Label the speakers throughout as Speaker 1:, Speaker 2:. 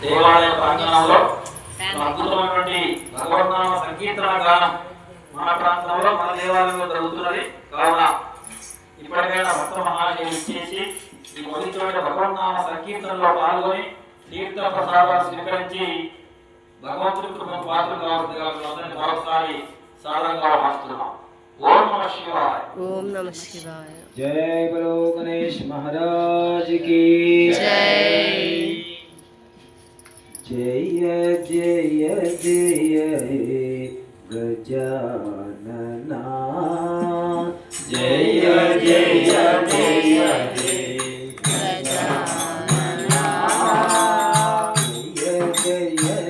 Speaker 1: దేవాలయ ప్రాంగణంలో అద్భుతమైనటువంటి భగవన్నామ సంకీర్తన గానం మన ప్రాంతంలో మన దేవాలయంలో జరుగుతున్నది. కావున ఇప్పటికైనా భక్త మహాశయులు ఇచ్చేసి ఈ పవిత్రమైన భగవన్నామ సంకీర్తనలో పాల్గొని తీర్థ ప్రసాదాలు స్వీకరించి భగవంతుడి కృపకు పాత్రలు కావాల్సిందిగా మరొకసారి సాధారణంగా ఆహ్వానిస్తున్నాం. ఓం నమః శివాయ.
Speaker 2: ఓం నమః శివాయ.
Speaker 3: जय बोलो गणेश महाराज की
Speaker 2: जय.
Speaker 3: जय जय जय गजानना जय जय जय
Speaker 2: गजानना
Speaker 3: जय जय जय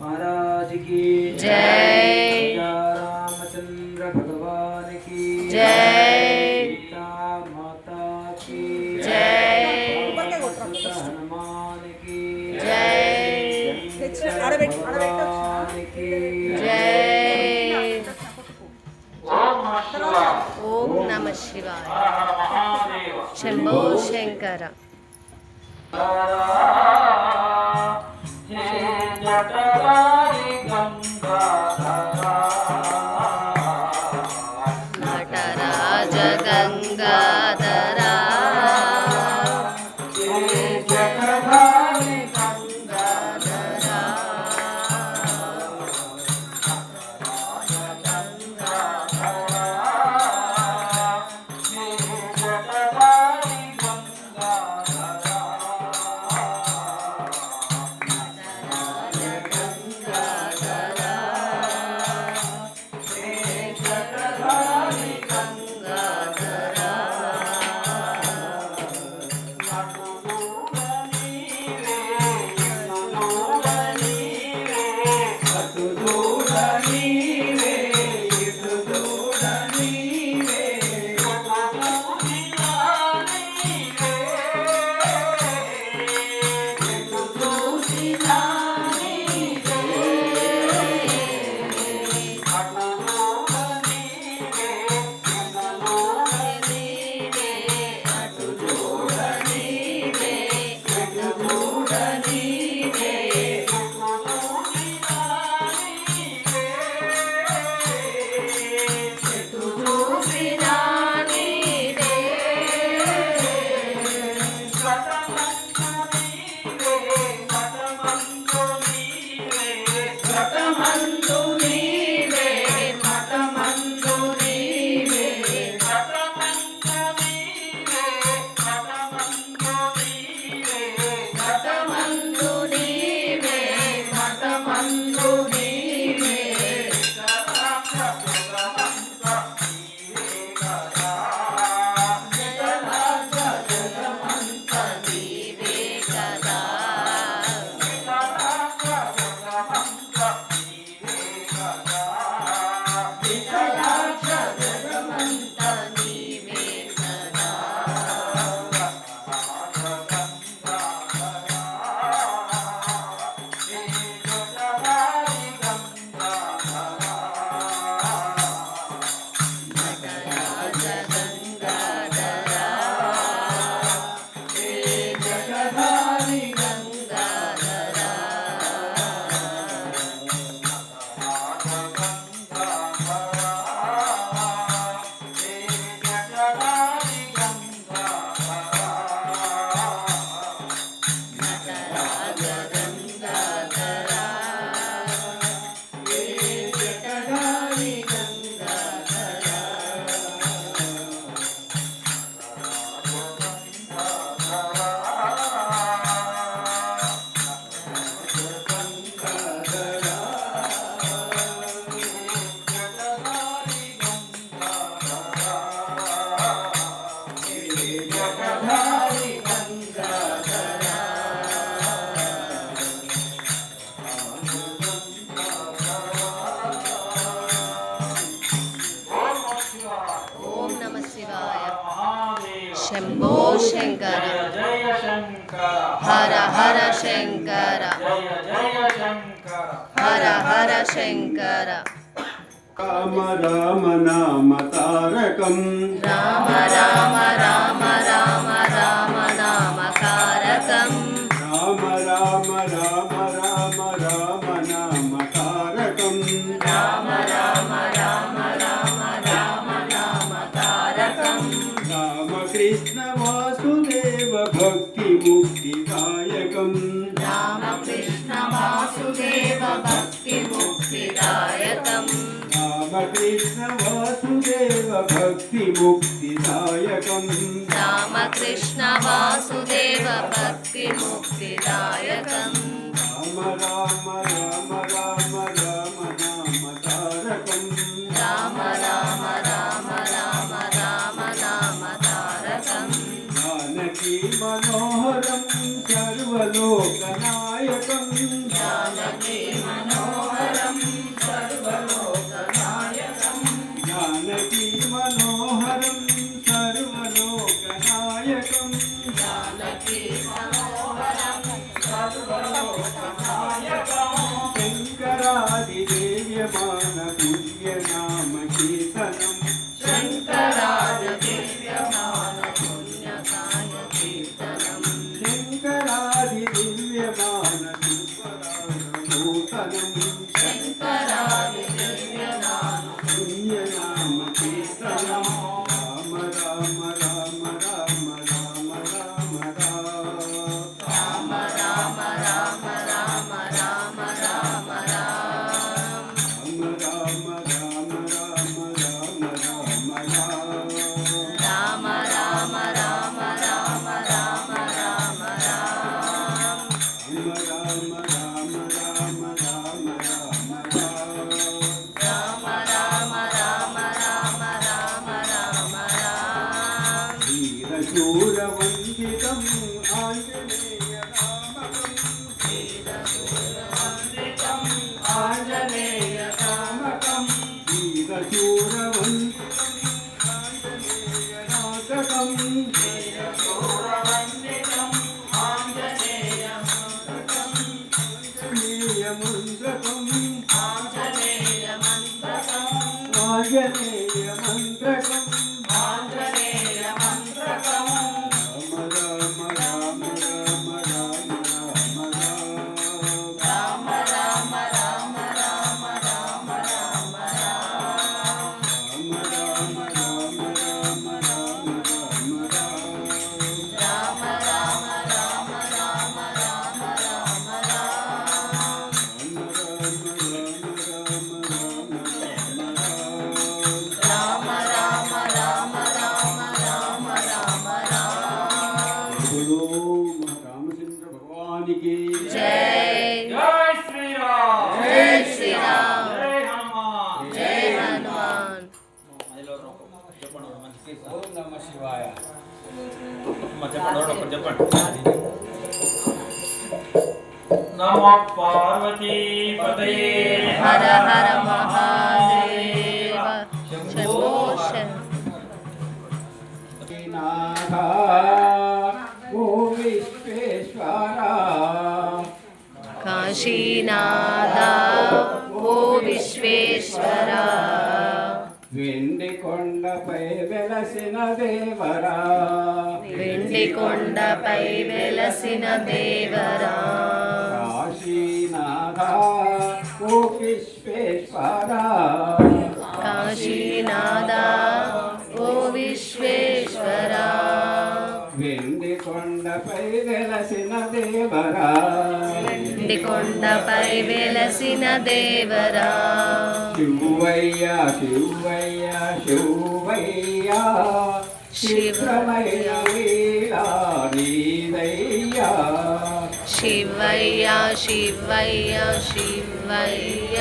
Speaker 3: महाराज की
Speaker 2: जय.
Speaker 3: रामचंद्र भगवान की
Speaker 2: जय.
Speaker 3: सीता माता की
Speaker 2: जय.
Speaker 3: हनुमान की
Speaker 2: जय.
Speaker 3: भगवान की
Speaker 2: जय.
Speaker 1: ओम नमः शिवाय.
Speaker 2: ओम नमः शिवाय.
Speaker 1: हर हर महादेव.
Speaker 2: शंभो शंकर. नटराज गंगाधरा
Speaker 3: జగధారి
Speaker 2: గంగాధరా ఓం నమ శివాయ. శంభో శంకర
Speaker 1: జయ శంకర
Speaker 2: హర హర శంకర
Speaker 1: జయ జయ శంకర
Speaker 2: హర హర శంకర
Speaker 3: రామ రామ నామ తారకం
Speaker 2: రామ రామ రామ రామ రామ నామ కారకం
Speaker 3: రామ రామ రామ రామ రామ నామ తారకం
Speaker 2: రామ రామ రామ రామ రామ నామ కారకం
Speaker 3: రామకృష్ణ వాసుదేవ భక్తి ముక్తిదాయకం
Speaker 2: రామకృష్ణ వాసుదేవ భక్తి ముక్తిదాయకం
Speaker 3: రామకృష్ణ వాసుదేవ భక్తి ముక్తిదాయకం
Speaker 2: రామకృష్ణ వాసుదేవ భక్తి ముక్తిదాయకం
Speaker 3: రామ రామ రామ రామ రామ నామ తారకం
Speaker 2: రామ రామ రామ రామ రామ నామ తారకం
Speaker 3: జానకి మనోహరం సర్వలోకనాయకం
Speaker 2: జానకి మనోహరం సర్వలోకనాయకం
Speaker 3: జానకి మనోహరం సర్వలోకనాయకం
Speaker 2: జానకి మనోహరం సర్వలోకనాయకం
Speaker 3: శంకరాదిదేవ్యమాన పుణ్యనామ కీర్తనం
Speaker 2: శంకరాదివ్యమాన పుణ్యకాయ కీర్తనం
Speaker 3: శంకరాదిదివ్యమాన నూతనం
Speaker 2: శంకరాదివ్యమాన
Speaker 3: పుణ్యనామ కీర్తనం రామ రామ రామ రామ రామ రామ రామ
Speaker 4: ఆంజనేయ మంత్రకం
Speaker 2: ఆంజనేయ మంత్రకం
Speaker 4: రామ రామ రామ రామ రామ రామ
Speaker 2: రామ రామ రామ రామ రామ రామ రామ రామ రామ రామ రామ రామ
Speaker 4: बोलो रामचंद्र भगवान की
Speaker 2: जय
Speaker 1: జై శ్రీరామ్
Speaker 2: जय श्री राम
Speaker 1: జై హనుమాన్
Speaker 2: जय हनुमान
Speaker 1: చెప్పండి మంచి కేసు.
Speaker 3: ఓం నమ శివాయ.
Speaker 1: చెప్పండి చెప్పండి. నమ పార్వతీ పతయే
Speaker 2: हर हर महादेव शंभो
Speaker 4: नाथ ओ विश्वेश्वरा
Speaker 2: काशीनादा ओ विश्वेश्वरा
Speaker 4: వెండి కొండపై వెలసిన దేవరా
Speaker 2: వెండి కొండపై వెలసిన దేవరా
Speaker 4: కాశీనాథ ఓ విశ్వేశ్వరా
Speaker 2: కాశీనాదా ఓ విశ్వేశ్వరా
Speaker 4: వెండి కొండపై వెలసిన దేవరా
Speaker 2: వెండి కొండపై వెలసిన దేవరా
Speaker 4: శివయ్య శివయ్య శివయ్య శివమయ లీలా నీదయ్యా
Speaker 2: శివయ్య శివయ్య శివయ్య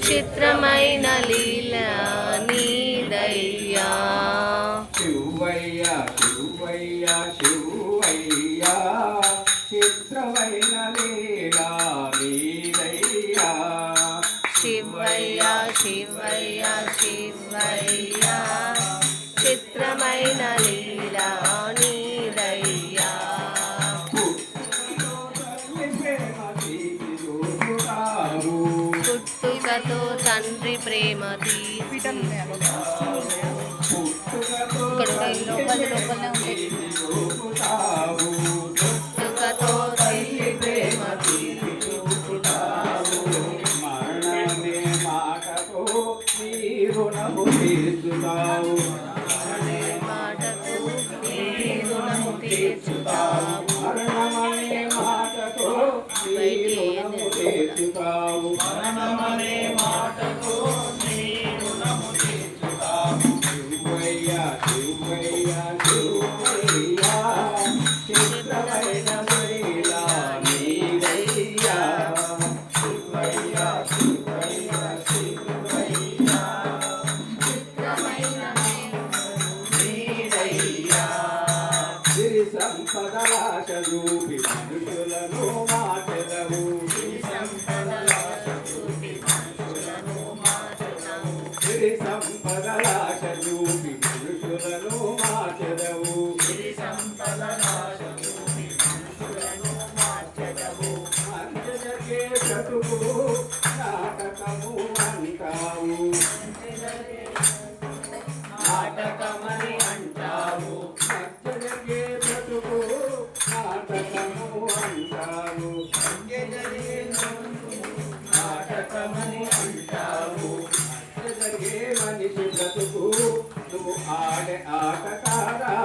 Speaker 2: చిత్రమైన లీల నీదయ్యా
Speaker 4: శివయ్య శివయ్య శివయ్య చిత్రమైన లీలా నీదయ్యా
Speaker 2: శివయ్య శివయ్య శివయ్య చిత్రమైన లీల నీదయ్యా పుట్టుకతో తండ్రి ప్రేమ తీసి పుట్టుకతో తల్లి ప్రేమ
Speaker 4: మరణమే మాటతో నీ రుణము తీర్చుతావు
Speaker 2: మాటకు నీ రుణము తీర్చుతావు
Speaker 4: మరణమనే మాటతో నీ రుణము తీర్చుతావు
Speaker 1: మరణమనే మాటతో నీ రుణము తీర్చుతావు.
Speaker 4: శివయ్య శివయ్య శివయ్య చిత్రమైన లీలా నీదయ్యా శివయ్య శివయ్య శివయ్య నీదయ్యా సిరి సంపదలాశ చూపి మనుషులను మాటెదవు సిరి సంపదలాశ చూపి మనుషులను అంజనకే బ్రతుకు నాటకము అంటావు నాటకమని అంటావు అంజనకే బ్రతుకు నాటకము అంటావు నాటకమని అంటావు జరిగే మనిషి బ్రతుకు నువ్వు ఆడే ఆట కారా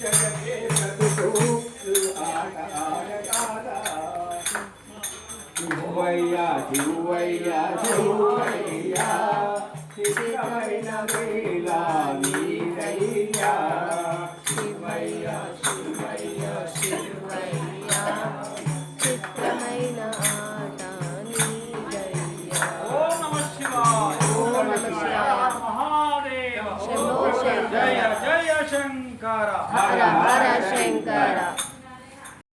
Speaker 4: జగగే బ్రతుకు నువ్వు ఆట ఆడ కారా శివయ్యా శివయ్యా శివయ్యా శివమైన వేళ నీదయ్యా శివయ్యా శివయ్యా
Speaker 2: శివయ్యా చిత్రమైన ఆట నీదయ్యా
Speaker 1: ఓం నమః శివాయ.
Speaker 2: ఓం నమః శివాయ.
Speaker 1: మహాదేవ.
Speaker 2: శంభో శంకర.
Speaker 1: జయ జయ శంకర.
Speaker 2: హర హర శంకర